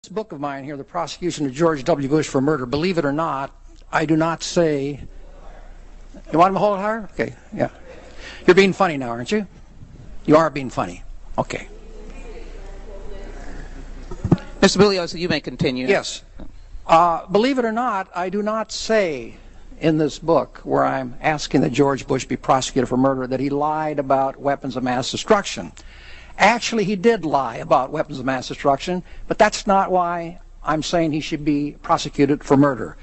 book of mine here, The Prosecution of George W. Bush for Murder, believe it or not, I do not say... You want him to hold it higher? Okay, yeah. You're being funny now, aren't you? You are being funny. Okay. Mr. Bugliosi, you may continue. Yes. Believe it or not, I do not say in this book, where I'm asking that George Bush be prosecuted for murder, that he lied about weapons of mass destruction. Actually, he did lie about weapons of mass destruction, but that's not why I'm saying he should be prosecuted for murder.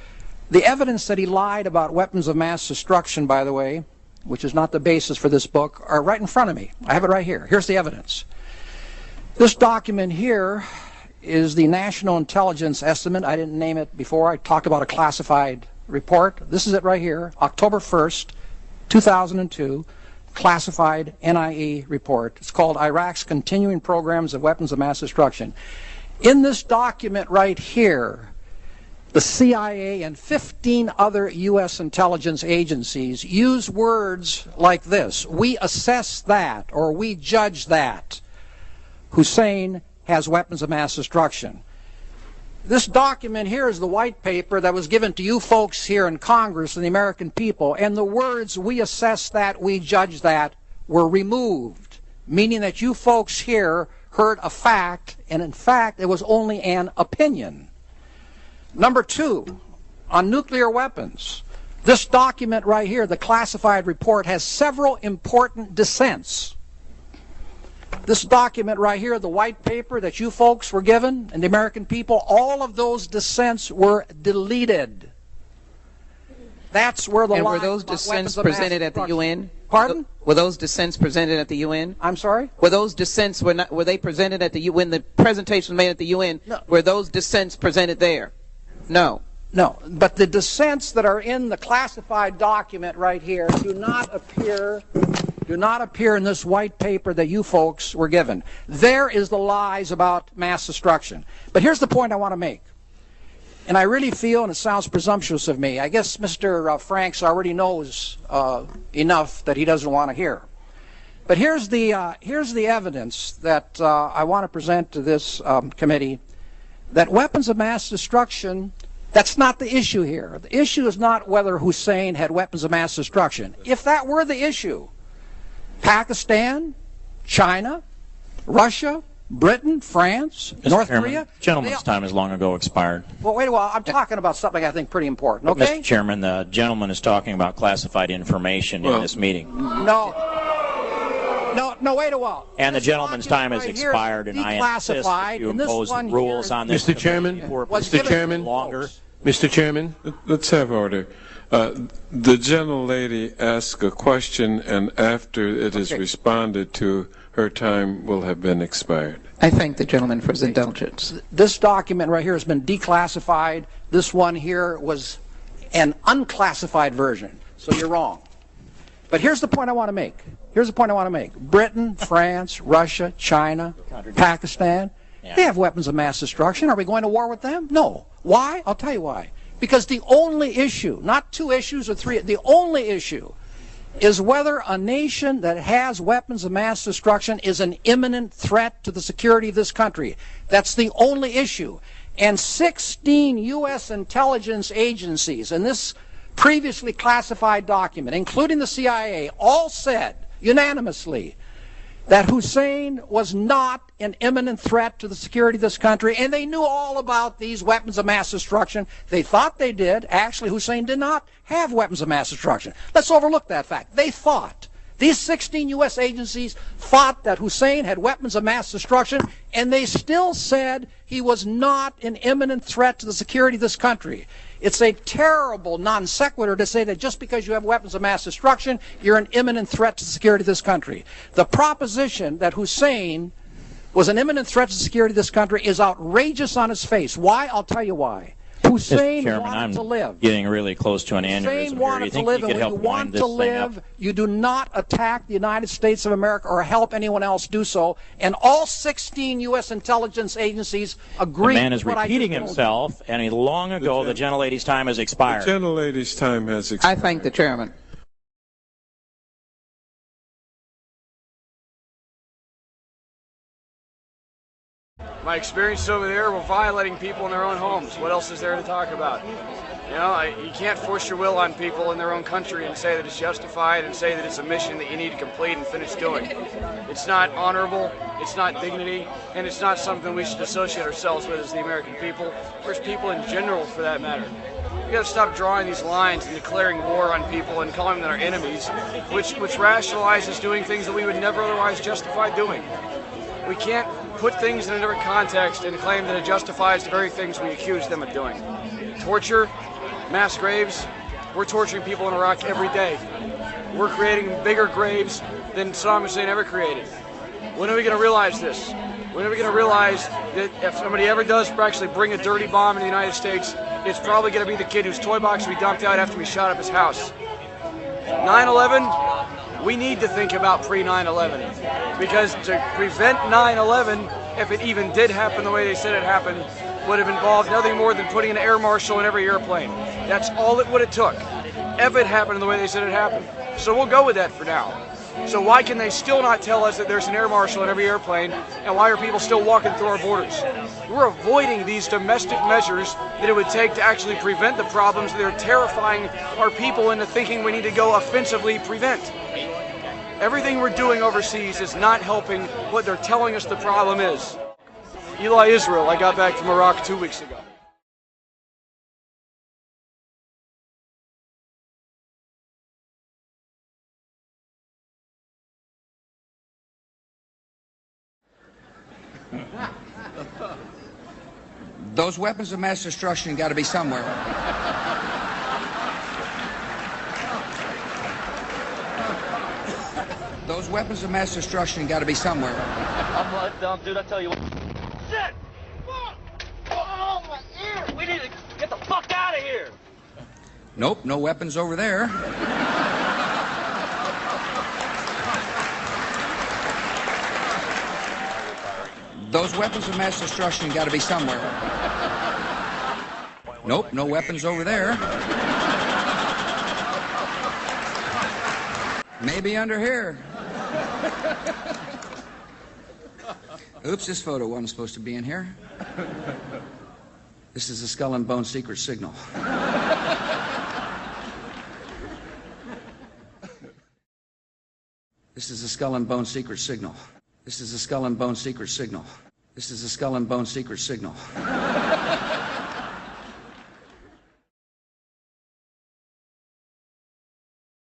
The evidence that he lied about weapons of mass destruction, by the way, which is not the basis for this book, are right in front of me. I have it right here. Here's the evidence. This document here is the National Intelligence Estimate. I didn't name it before. I talked about a classified report. This is it right here, October 1st, 2002, classified NIE report. It's called Iraq's Continuing Programs of Weapons of Mass Destruction. In this document right here, the CIA and 15 other U.S. intelligence agencies use words like this: we assess that, or we judge that Hussein has weapons of mass destruction. This document here is the white paper that was given to you folks here in Congress and the American people, and the words "we assess that, we judge that" were removed, meaning that you folks here heard a fact, and in fact it was only an opinion. Number two, on nuclear weapons, this document right here, the classified report, has several important dissents. This document right here, the white paper that you folks were given and the American people, all of those dissents were deleted. That's where the And were those dissents presented at the UN? Pardon? Were those dissents presented at the UN? I'm sorry? Were those dissents, were they presented at the UN, when the presentation was made at the UN, No. were those dissents presented there? No. No, but the dissents that are in the classified document right here do not appear in this white paper that you folks were given. There is the lies about mass destruction. But here's the point I want to make. And I really feel, and it sounds presumptuous of me, I guess Mr. Franks already knows enough that he doesn't want to hear. But here's the evidence that I want to present to this committee, that weapons of mass destruction, that's not the issue here. The issue is not whether Hussein had weapons of mass destruction. If that were the issue, Pakistan, China, Russia, Britain, France, North Korea. Gentleman's time has long ago expired. Well, wait a while. I'm talking about something I think pretty important, okay? Mr. Chairman, the gentleman is talking about classified information in this meeting. No, wait a while. And the gentleman's time has expired, and I insist that you impose rules on this. Mr. Chairman, Mr. Chairman, let's have order. The gentlelady asked a question, and after it is responded to, her time will have been expired. I thank the gentleman for his indulgence. This document right here has been declassified. This one here was an unclassified version, so you're wrong. But here's the point I want to make. Britain, France, Russia, China, Pakistan, they have weapons of mass destruction. Are we going to war with them? No. Why? I'll tell you why. Because the only issue, not two issues or three, the only issue is whether a nation that has weapons of mass destruction is an imminent threat to the security of this country. That's the only issue. And 16 U.S. intelligence agencies in this previously classified document, including the CIA, all said unanimously that Hussein was not an imminent threat to the security of this country, and they knew all about these weapons of mass destruction. They thought they did. Actually, Hussein did not have weapons of mass destruction. Let's overlook that fact. They thought. These 16 U.S. agencies thought that Hussein had weapons of mass destruction, and they still said he was not an imminent threat to the security of this country. It's a terrible non sequitur to say that just because you have weapons of mass destruction, you're an imminent threat to the security of this country. The proposition that Hussein was an imminent threat to the security of this country is outrageous on its face. Why? I'll tell you why. Hussein wanted to live. Getting really close to an aneurysm here. Do you think you could help wind this thing up? You do not attack the United States of America or help anyone else do so. And all 16 U.S. intelligence agencies agree. The man is repeating himself, and long ago the gentlelady's time has expired. The gentlelady's time has expired. I thank the chairman. My experiences over there were violating people in their own homes. What else is there to talk about? You know, you can't force your will on people in their own country and say that it's justified and say that it's a mission that you need to complete and finish doing. It's not honorable, it's not dignity, and it's not something we should associate ourselves with as the American people, or as people in general for that matter. We got to stop drawing these lines and declaring war on people and calling them our enemies, which rationalizes doing things that we would never otherwise justify doing. We can't put things in a different context and claim that it justifies the very things we accuse them of doing. Torture, mass graves, we're torturing people in Iraq every day. We're creating bigger graves than Saddam Hussein ever created. When are we going to realize this? When are we going to realize that if somebody ever does actually bring a dirty bomb in the United States, it's probably going to be the kid whose toy box we dumped out after we shot up his house? 9/11, we need to think about pre-9/11, because to prevent 9/11, if it even did happen the way they said it happened, would have involved nothing more than putting an air marshal in every airplane. That's all it would have took, if it happened the way they said it happened. So we'll go with that for now. So why can they still not tell us that there's an air marshal in every airplane, and why are people still walking through our borders? We're avoiding these domestic measures that it would take to actually prevent the problems that are terrifying our people into thinking we need to go offensively prevent. Everything we're doing overseas is not helping what they're telling us the problem is. Eli Israel, I got back from Iraq 2 weeks ago. Those weapons of mass destruction got to be somewhere. Those weapons of mass destruction got to be somewhere. I'm let down, dude. I tell you what. Shit! Fuck! Oh, my ear! We need to get the fuck out of here! Nope, no weapons over there. Those weapons of mass destruction got to be somewhere. Nope, no weapons over there. Maybe under here. Oops, this photo wasn't supposed to be in here. This is the Skull and Bone secret signal. This is the Skull and Bone secret signal. This is the Skull and Bone secret signal. This is the Skull and Bone secret signal.